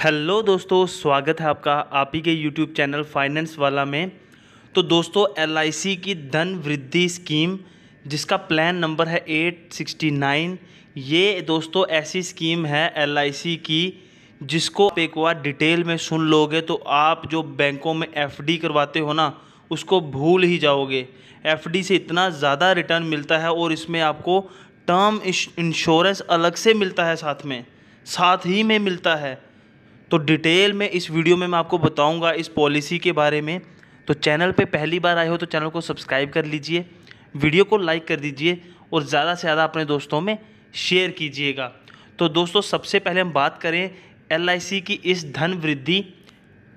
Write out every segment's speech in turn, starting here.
Hello दोस्तों, स्वागत है आपका आप ही के यूट्यूब चैनल फाइनेंस वाला में। तो दोस्तों, एलआईसी की धन वृद्धि स्कीम जिसका प्लान नंबर है 869, ये दोस्तों ऐसी स्कीम है एलआईसी की जिसको आप एक बार डिटेल में सुन लोगे तो आप जो बैंकों में एफडी करवाते हो ना, उसको भूल ही जाओगे। एफडी से इतना ज़्यादा रिटर्न मिलता है और इसमें आपको टर्म इंश्योरेंस अलग से मिलता है, साथ ही में मिलता है। तो डिटेल में इस वीडियो में मैं आपको बताऊंगा इस पॉलिसी के बारे में। तो चैनल पे पहली बार आए हो तो चैनल को सब्सक्राइब कर लीजिए, वीडियो को लाइक कर दीजिए और ज़्यादा से ज़्यादा अपने दोस्तों में शेयर कीजिएगा। तो दोस्तों, सबसे पहले हम बात करें एलआईसी की इस धन वृद्धि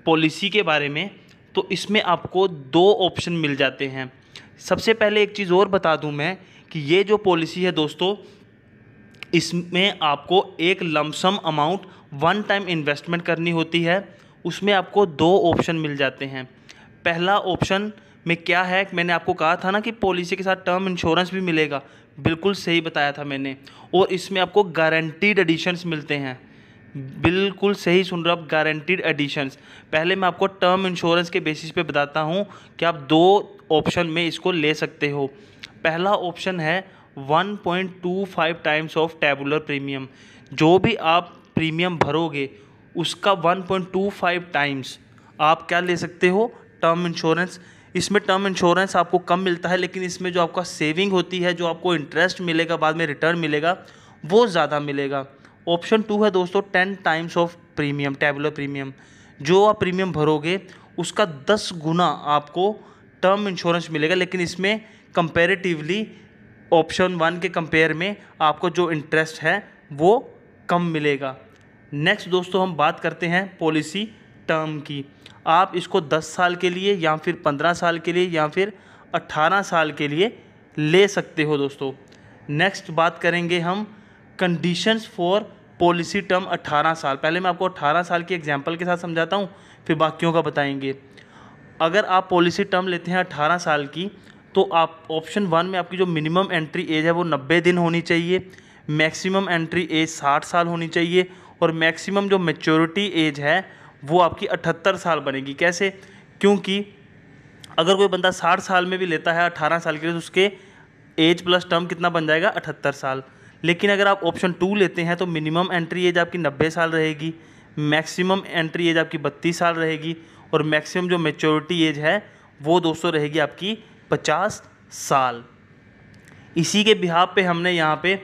पॉलिसी के बारे में। तो इसमें आपको दो ऑप्शन मिल जाते हैं। सबसे पहले एक चीज़ और बता दूं मैं कि ये जो पॉलिसी है दोस्तों, इसमें आपको एक lump sum amount one time investment करनी होती है। उसमें आपको दो ऑप्शन मिल जाते हैं। पहला ऑप्शन में क्या है, मैंने आपको कहा था ना कि पॉलिसी के साथ टर्म इंश्योरेंस भी मिलेगा, बिल्कुल सही बताया था मैंने। और इसमें आपको गारंटीड एडिशंस मिलते हैं, बिल्कुल सही सुन रहे हो आप, गारंटीड एडिशंस। पहले मैं आपको टर्म इंश्योरेंस के बेसिस पे बताता हूँ कि आप दो ऑप्शन में इसको ले सकते हो। पहला ऑप्शन है 1.25 टाइम्स ऑफ टेबुलर प्रीमियम। जो भी आप प्रीमियम भरोगे उसका 1.25 टाइम्स आप क्या ले सकते हो, टर्म इंश्योरेंस। इसमें टर्म इंश्योरेंस आपको कम मिलता है, लेकिन इसमें जो आपका सेविंग होती है, जो आपको इंटरेस्ट मिलेगा, बाद में रिटर्न मिलेगा, वो ज़्यादा मिलेगा। ऑप्शन 2 है दोस्तों 10 times of premium, tabular premium. जो आप प्रीमियम भरोगे उसका 10 गुना आपको टर्म इंश्योरेंस मिलेगा, लेकिन इसमें कंपैरेटिवली ऑप्शन 1 के कंपेयर में आपको जो इंटरेस्ट है वो कम मिलेगा। नेक्स्ट दोस्तों, हम बात करते हैं पॉलिसी टर्म की। आप इसको 10 साल के लिए या फिर 15 साल के लिए या फिर 18 साल के लिए ले सकते हो दोस्तों। नेक्स्ट बात करेंगे हम कंडीशंस फॉर पॉलिसी टर्म 18 साल। पहले मैं आपको 18 साल की एग्जांपल के साथ समझाता हूँ, फिर बाकियों का बताएंगे। अगर आप पॉलिसी टर्म लेते हैं 18 साल की, तो आप ऑप्शन 1 में आपकी जो मिनिमम एंट्री एज है वो 90 दिन होनी चाहिए, मैक्सिमम एंट्री एज 60 साल होनी चाहिए और मैक्सिमम जो मैच्योरिटी एज है वो आपकी 78 साल बनेगी। कैसे? क्योंकि अगर कोई बंदा 60 साल में भी लेता है 18 साल के लिए, तो उसके एज प्लस टर्म कितना बन जाएगा, 78 साल। लेकिन अगर आप ऑप्शन 2 लेते हैं तो मिनिमम एंट्री एज आपकी 90 साल रहेगी, मैक्सिमम एंट्री एज आपकी 32 साल रहेगी और मैक्सिमम जो मैच्योरिटी एज है वो दोस्तों रहेगी आपकी 50 साल। इसी के बिहाफ पे हमने यहाँ पे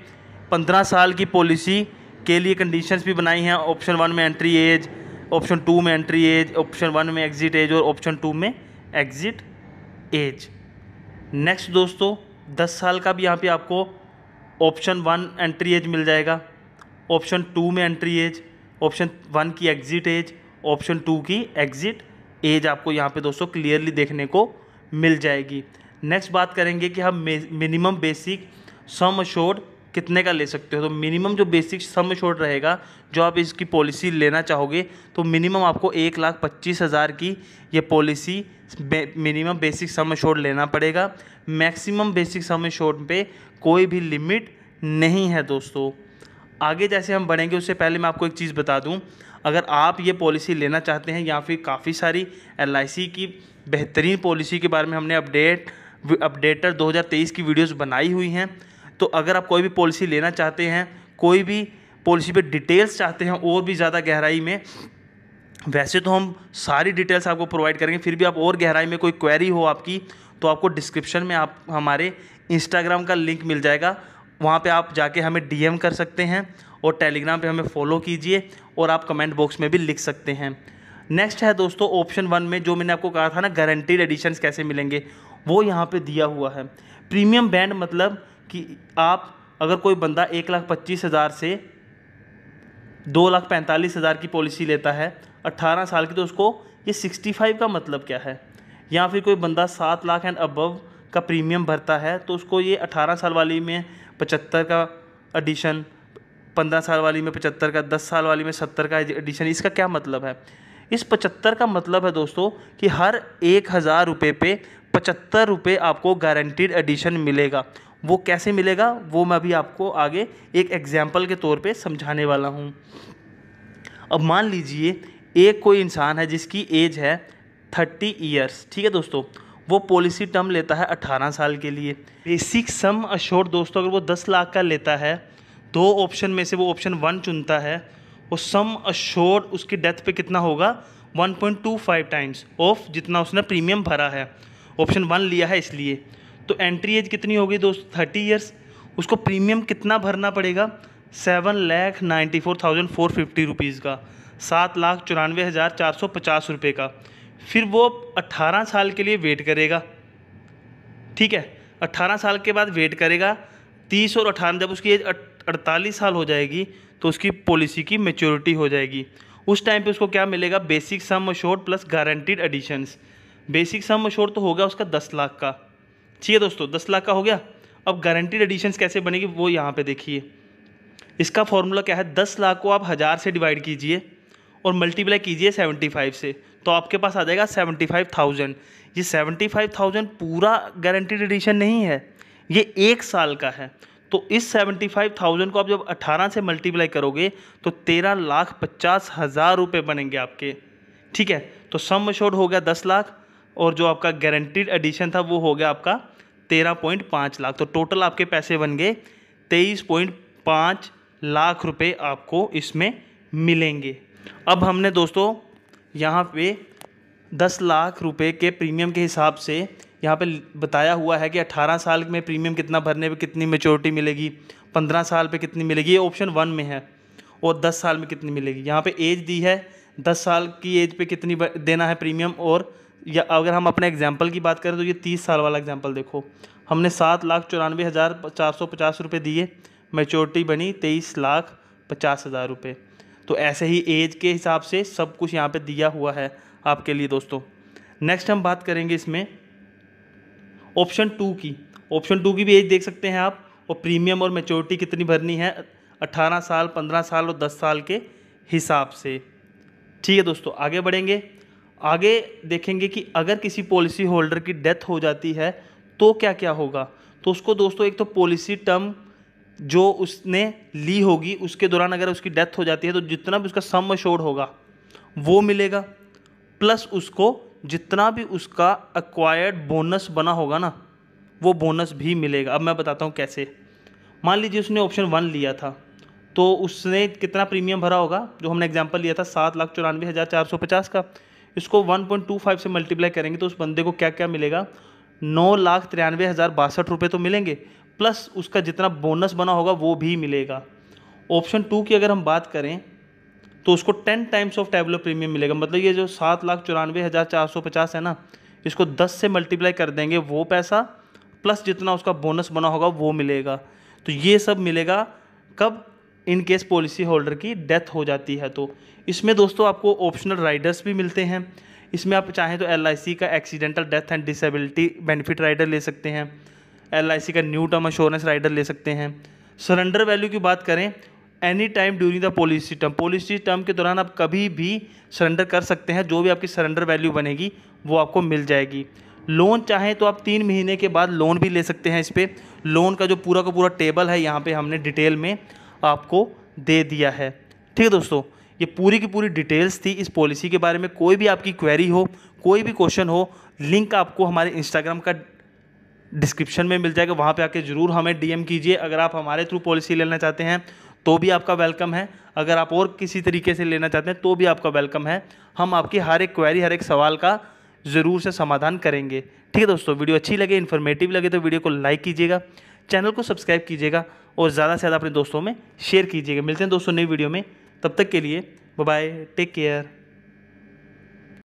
15 साल की पॉलिसी के लिए कंडीशंस भी बनाई हैं। ऑप्शन 1 में एंट्री एज, ऑप्शन 2 में एंट्री एज, ऑप्शन 1 में एग्जिट एज और ऑप्शन 2 में एग्जिट एज। नेक्स्ट दोस्तों, 10 साल का भी यहाँ पे आपको ऑप्शन 1 एंट्री एज मिल जाएगा, ऑप्शन 2 में एंट्री एज, ऑप्शन 1 की एग्जिट एज, ऑप्शन 2 की एग्जिट एज आपको यहाँ पे दोस्तों क्लियरली देखने को मिल जाएगी। नेक्स्ट बात करेंगे कि हम मिनिमम बेसिक सम अश्योर्ड कितने का ले सकते हो। तो मिनिमम जो बेसिक सम अश्योर्ड रहेगा, जो आप इसकी पॉलिसी लेना चाहोगे, तो मिनिमम आपको 1,25,000 की ये policy minimum basic sum assured लेना पड़ेगा। मैक्सिमम बेसिक सम अश्योर्ड पे कोई भी लिमिट नहीं है दोस्तों। आगे जैसे हम बढ़ेंगे उससे पहले मैं आपको एक चीज़ बता दूं, अगर आप ये पॉलिसी लेना चाहते हैं या फिर काफ़ी सारी एलआईसी की बेहतरीन पॉलिसी के बारे में हमने अपडेटर 2023 की वीडियोस बनाई हुई हैं, तो अगर आप कोई भी पॉलिसी लेना चाहते हैं, कोई भी पॉलिसी पे डिटेल्स चाहते हैं और भी ज़्यादा गहराई में, वैसे तो हम सारी डिटेल्स आपको प्रोवाइड करेंगे, फिर भी आप और गहराई में कोई क्वेरी हो आपकी, तो आपको डिस्क्रिप्शन में आप हमारे इंस्टाग्राम का लिंक मिल जाएगा, वहाँ पे आप जाके हमें डीएम कर सकते हैं और टेलीग्राम पे हमें फॉलो कीजिए और आप कमेंट बॉक्स में भी लिख सकते हैं। नेक्स्ट है दोस्तों ऑप्शन 1 में, जो मैंने आपको कहा था ना गारंटीड एडिशंस कैसे मिलेंगे, वो यहाँ पे दिया हुआ है। प्रीमियम बैंड मतलब कि आप अगर कोई बंदा 1,25,000 से 2,45,000 की पॉलिसी लेता है 18 साल की, तो उसको ये 65 का मतलब क्या है। या फिर कोई बंदा 7 लाख एंड अबव का प्रीमियम भरता है, तो उसको ये 18 साल वाली में 75 का एडिशन, 15 साल वाली में 75 का, 10 साल वाली में 70 का एडिशन। इसका क्या मतलब है? इस 75 का मतलब है दोस्तों कि हर 1,000 रुपये पे 75 रुपये आपको गारंटीड एडिशन मिलेगा। वो कैसे मिलेगा वो मैं अभी आपको आगे एक एग्जाम्पल के तौर पे समझाने वाला हूँ। अब मान लीजिए एक कोई इंसान है जिसकी एज है 30 ईयर्स, ठीक है दोस्तों, वो पॉलिसी टर्म लेता है 18 साल के लिए। बेसिक सम अश्योर्ड दोस्तों अगर वो 10 लाख का लेता है, दो ऑप्शन में से वो ऑप्शन 1 चुनता है, वो सम अश्योर्ड उसकी डेथ पे कितना होगा 1.25 टाइम्स ऑफ जितना उसने प्रीमियम भरा है, ऑप्शन 1 लिया है इसलिए। तो एंट्री एज कितनी होगी दोस्त 30 ईयर्स, उसको प्रीमियम कितना भरना पड़ेगा 7,94,450 रुपीज़ का, 7,94,450 रुपये का। फिर वो 18 साल के लिए वेट करेगा, ठीक है, 18 साल के बाद वेट करेगा। 30 और 18 जब उसकी एज 48 साल हो जाएगी तो उसकी पॉलिसी की मैच्योरिटी हो जाएगी। उस टाइम पे उसको क्या मिलेगा, basic sum assured plus guaranteed additions. Basic sum assured तो हो गया उसका 10 लाख का, ठीक है दोस्तों, 10 लाख का हो गया। अब गारंटीड एडिशंस कैसे बनेगी वो यहाँ पे देखिए। इसका फॉर्मूला क्या है, 10 लाख को आप 1000 से डिवाइड कीजिए और मल्टीप्लाई कीजिए 75 से, तो आपके पास आ जाएगा 75,000। ये 75,000 पूरा गारंटीड एडिशन नहीं है, ये 1 साल का है। तो इस 75,000 को आप जब 18 से मल्टीप्लाई करोगे तो 13,50,000 रुपये बनेंगे आपके, ठीक है। तो सम अश्योर्ड हो गया 10 लाख और जो आपका गारंटीड एडिशन था वो हो गया आपका 13.5 लाख। तो टोटल आपके पैसे बन गए 23.5 लाख रुपए आपको इसमें मिलेंगे। अब हमने दोस्तों यहाँ पे 10 लाख रुपए के प्रीमियम के हिसाब से यहाँ पे बताया हुआ है कि 18 साल में प्रीमियम कितना भरने पे कितनी मैच्योरिटी मिलेगी, 15 साल पे कितनी मिलेगी, ये ऑप्शन 1 में है, और 10 साल में कितनी मिलेगी। यहाँ पे एज दी है 10 साल की एज पे कितनी देना है प्रीमियम। और या अगर हम अपने एग्जाम्पल की बात करें तो ये 30 साल वाला एग्जाम्पल देखो, हमने 7,94,450 रुपये दिए, मैच्योरिटी बनी 23,50,000 रुपये। तो ऐसे ही एज के हिसाब से सब कुछ यहाँ पे दिया हुआ है आपके लिए दोस्तों। नेक्स्ट हम बात करेंगे इसमें ऑप्शन 2 की। ऑप्शन 2 की भी एज देख सकते हैं आप, और प्रीमियम और मैच्योरिटी कितनी भरनी है 18 साल, 15 साल और 10 साल के हिसाब से, ठीक है दोस्तों। आगे बढ़ेंगे, आगे देखेंगे कि अगर किसी पॉलिसी होल्डर की डेथ हो जाती है तो क्या क्या होगा। तो उसको दोस्तों एक तो पॉलिसी टर्म जो उसने ली होगी उसके दौरान अगर उसकी डेथ हो जाती है तो जितना भी उसका सम अश्योर्ड होगा वो मिलेगा, प्लस उसको जितना भी उसका एक्वायर्ड बोनस बना होगा ना वो बोनस भी मिलेगा। अब मैं बताता हूँ कैसे। मान लीजिए उसने ऑप्शन 1 लिया था तो उसने कितना प्रीमियम भरा होगा, जो हमने एग्जांपल लिया था 7,94,450 का, इसको 1.25 से मल्टीप्लाई करेंगे तो उस बंदे को क्या क्या मिलेगा, 9,93,062 रुपये तो मिलेंगे, प्लस उसका जितना बोनस बना होगा वो भी मिलेगा। ऑप्शन 2 की अगर हम बात करें तो उसको 10 टाइम्स ऑफ टेबुलर प्रीमियम मिलेगा। मतलब ये जो 7,94,450 है ना, इसको 10 से मल्टीप्लाई कर देंगे वो पैसा, प्लस जितना उसका बोनस बना होगा वो मिलेगा। तो ये सब मिलेगा कब, इन केस पॉलिसी होल्डर की डेथ हो जाती है। तो इसमें दोस्तों आपको ऑप्शनल राइडर्स भी मिलते हैं। इसमें आप चाहें तो LIC का accidental death and disability benefit rider ले सकते हैं, LIC का न्यू टर्म अश्योरेंस राइडर ले सकते हैं। सरेंडर वैल्यू की बात करें, any time during the policy term के दौरान आप कभी भी सरेंडर कर सकते हैं, जो भी आपकी सरेंडर वैल्यू बनेगी वो आपको मिल जाएगी। लोन चाहें तो आप 3 महीने के बाद लोन भी ले सकते हैं। इस पर लोन का जो पूरा का पूरा टेबल है यहाँ पे हमने डिटेल में आपको दे दिया है, ठीक है दोस्तों। ये पूरी की पूरी डिटेल्स थी इस पॉलिसी के बारे में। कोई भी आपकी क्वेरी हो, कोई भी क्वेश्चन हो, लिंक आपको हमारे इंस्टाग्राम का डिस्क्रिप्शन में मिल जाएगा, वहाँ पे आके ज़रूर हमें DM कीजिए। अगर आप हमारे थ्रू पॉलिसी लेना चाहते हैं तो भी आपका वेलकम है, अगर आप और किसी तरीके से लेना चाहते हैं तो भी आपका वेलकम है। हम आपकी हर एक क्वेरी, हर एक सवाल का ज़रूर से समाधान करेंगे, ठीक है दोस्तों। वीडियो अच्छी लगे, इन्फॉर्मेटिव लगे तो वीडियो को लाइक कीजिएगा, चैनल को सब्सक्राइब कीजिएगा और ज़्यादा से ज़्यादा अपने दोस्तों में शेयर कीजिएगा। मिलते हैं दोस्तों नई वीडियो में, तब तक के लिए बाय बाय, टेक केयर।